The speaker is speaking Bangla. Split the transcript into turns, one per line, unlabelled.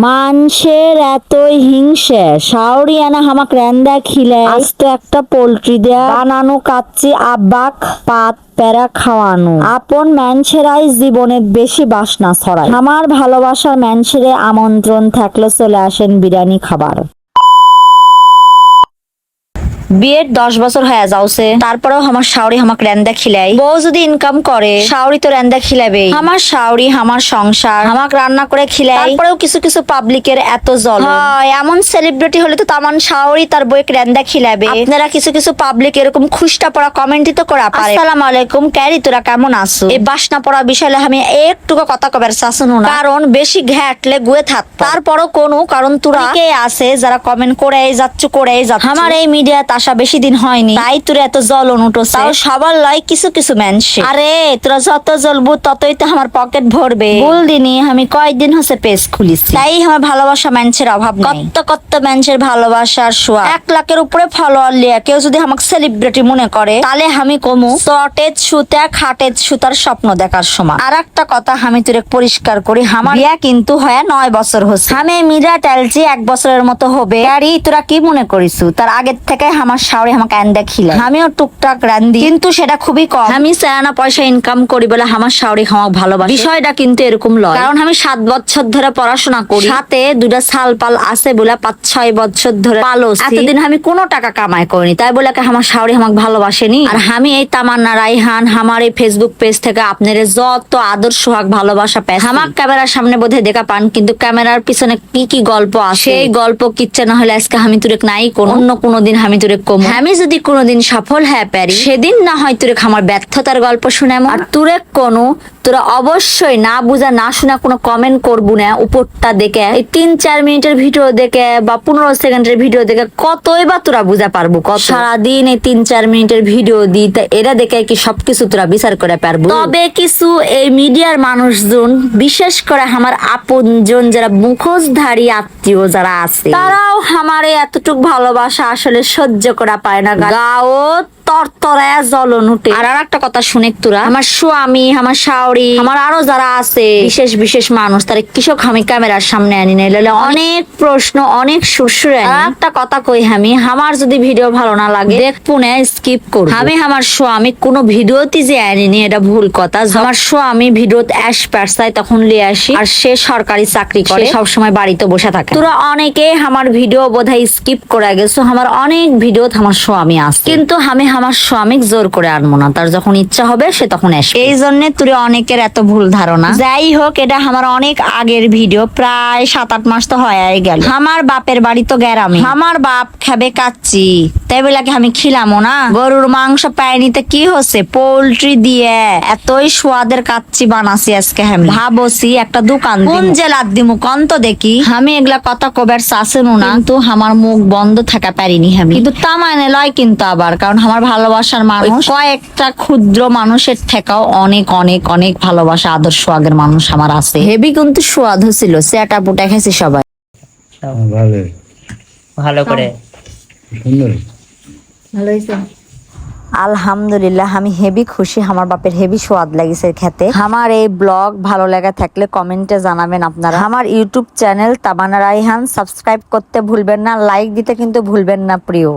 মানুষের এতই হিংসে শাওরি আনা হামাক রেন্দা খিলে আস্ত একটা পোল্ট্রি দেয়া বানানো কাচ্চি আব্বাক পাত প্যারা খাওয়ানো আপন মানুষেরাই জীবনের বেশি বাসনা ছড়ায়। আমার ভালোবাসার মানুষেরে আমন্ত্রণ থাকলে চলে আসেন বিরিয়ানি খাবার। বিয়ের 10 বছর হয়ে যাওছে, তারপরেও আমার শাওরি আমাকে রেন্দা খিলাই। বউ যদি ইনকাম করে শাওরি তো রেন্দা খিলাবে। আমার শাওরি আমার সংসার আমাকে রান্না করে খিলাই, তারপরেও কিছু কিছু পাবলিকের এত জল হয়। এমন সেলিব্রিটি হলে তো তামান শাওরি তার বউকে রেন্দা খিলাবে। আপনারা কিছু কিছু পাবলিক এরকম খুশটা পড়া কমেন্টই তো করা পারে। আসসালামু আলাইকুম, ক্যারি তোরা কেমন আছো? এই বাসনা পড়া বিষয়ে আমি একটুকু কথা কবার চাচ্ছু না, কারণ বেশি ঘ্যাটলে গুয়ে থাক। তারপরও কোনো কারণ তোরা কে আছে যারা কমেন্ট করেই যাচ্ছ আমার এই মিডিয়া আসা বেশি দিন হয়নি, তাই তোর এত জ্বলন উঠছে। তাও সবার লাই কিছু কিছু মানুষ। আরে তোরা যত জ্বলবো ততই তো আমার পকেট ভরবে। বল দিনই আমি কয়েকদিন হচ্ছে পেজ খুলিছি, তাই আমার ভালোবাসা মানুষের অভাব নাই। কত কত মানুষের ভালোবাসার সোয়া 1 লাখের উপরে ফলোয়ার লিয়া কেউ যদি আমাকে সেলিব্রিটি মনে করে, তাহলে আমি কমু চটেজ সুতা খাটেজ সুতার স্বপ্ন দেখার সময়। আর একটা কথা আমি তোরে পরিষ্কার করি, আমার বিয়া কিন্তু হয় 9 বছর হচ্ছে। আমি মিডিয়া টালছি 1 বছরের মতো হবে। আরে তোরা কি মনে করিস তার আগের থেকে আমার শাওরি আমাকে আন্দা খিলা। আমিও টুকটাক রান্ধি, কিন্তু সেটা খুবই কম। আমি চায়না পয়সা ইনকাম করি বলে আমার শাওরি আমাকে ভালোবাসে। বিষয়টা কিন্তু এরকম লয়, কারণ আমি 7 বছর ধরে পড়াশোনা করি, সাথে 2টা সাল পাল আছে বলে 5-6 বছর ধরে পালছি। এতদিন আমি কোনো টাকা কামাই করিনি, তাই বলে আমার শাওরি আমাকে ভালোবাসেনি। আর আমি এই তামান্না রাইহান আমার এই ফেসবুক পেজ থেকে আপনার যত আদর্শ সোহাগ ভালোবাসা পেয়ে আমার ক্যামেরার সামনে বোধহয় দেখা পান, কিন্তু ক্যামেরার পিছনে কি কি গল্প আছে সেই গল্প কিচ্ছা না হলে আজকে আমি তুরে নাই অন্য কোনোদিন আমি তুরে কম। আমি যদি কোনোদিন সফল হয়ে পারি, সেদিন না হয় তুরে আমার ব্যর্থতার গল্প শুনামো। আর তুরে তোরা অবশ্যই না বুঝা না শোনা কোনো কমেন্ট করবো না। উপরটা দেখে এই 3-4 মিনিটের ভিডিও দেখে বা 15 সেকেন্ডের ভিডিও দেখে কতই বা তোরা বুঝা পারবো? কত সারাদিন এই 3-4 মিনিটের ভিডিও দিই, তা এরা দেখে কি সবকিছু তোরা বিচার করে পারবো? তবে কিছু এই মিডিয়ার মানুষজন, বিশেষ করে আমার আপনজন যারা মুখোশধারী আত্মীয় যারা আছে, তারাও আমারে এতটুক ভালোবাসা আসলে সহ্য করা পায় না। গাও তরতরায়া জ্বলন উঠে। আর একটা কথা শুনে তোরা, আমার স্বামী আমার শাওরি আমার আরো যারা আছে বিশেষ বিশেষ মানুষ, তারা কৃষক আমি ক্যামেরার সামনে আনি নাই, অনেক প্রশ্ন অনেক সুরসুরে। একটা কথা কই, আমি আমার যদি ভিডিও ভালো না লাগে দেখবো না, স্কিপ করব। আমি আমার স্বামী কোনো ভিডিওতে যে আনিনি এটা ভুল কথা। আমার স্বামী ভিডিওতে চাই তখন লিয়ে আসি, আর সে সরকারি চাকরি করে সবসময় বাড়িতে বসে থাকে। তোরা অনেকে আমার ভিডিও বোধহয় স্কিপ করে গেছো, আমার অনেক ভিডিও আমার স্বামী আছে, কিন্তু আমি আমার স্বামী জোর করে আনবো না, তার যখন ইচ্ছা হবে সে তখন আসবে। এই জন্য তুই অনেকের এত ভুল ধারণা। যাই হোক, এটা আমার অনেক আগের ভিডিও, প্রায় 7-8 মাস তো হয়ে গেল। আমার বাপের বাড়ি তো গ্রামে, আমার বাপ খাবে কাচ্চি, তাই বলে আমি খিলামো না? গরুর মাংস পায় নিতে কি হচ্ছে, পোল্ট্রি দিয়ে এতই স্বাদের কাচ্চি বানাছি আজকে। আমি ভাবছি একটা দোকান কোন জেলার দিমু কন্ত দেখি। আমি এগুলা কথা কবার চাচ্ছিনু না, কিন্তু আমার মুখ বন্ধ থাকা পারিনি আমি। কিন্তু তা মানে লয় কিন্তু আবার, কারণ আমার ভালোবাসার মানুষ কয়েকটা ক্ষুদ্র মানুষের থেকেও অনেক অনেক অনেক ভালোবাসা আদর্শ আগের মানুষ আমার আছে। হেভি কিন্তু স্বাদ হচ্ছিল, সেটা পুটা খেয়েছি সবাই ভালো করে। ভালো হয়েছে আলহামদুলিল্লাহ, আমি হেভি খুশি। আমার বাপের হেভি স্বাদ লাগিছে খেতে। আমার এই ব্লগ ভালো লাগা থাকলে কমেন্টে জানাবেন আপনারা। আমার ইউটিউব চ্যানেল তামান্না রাইহান সাবস্ক্রাইব করতে ভুলবেন না, লাইক দিতে কিন্তু ভুলবেন না প্রিয়।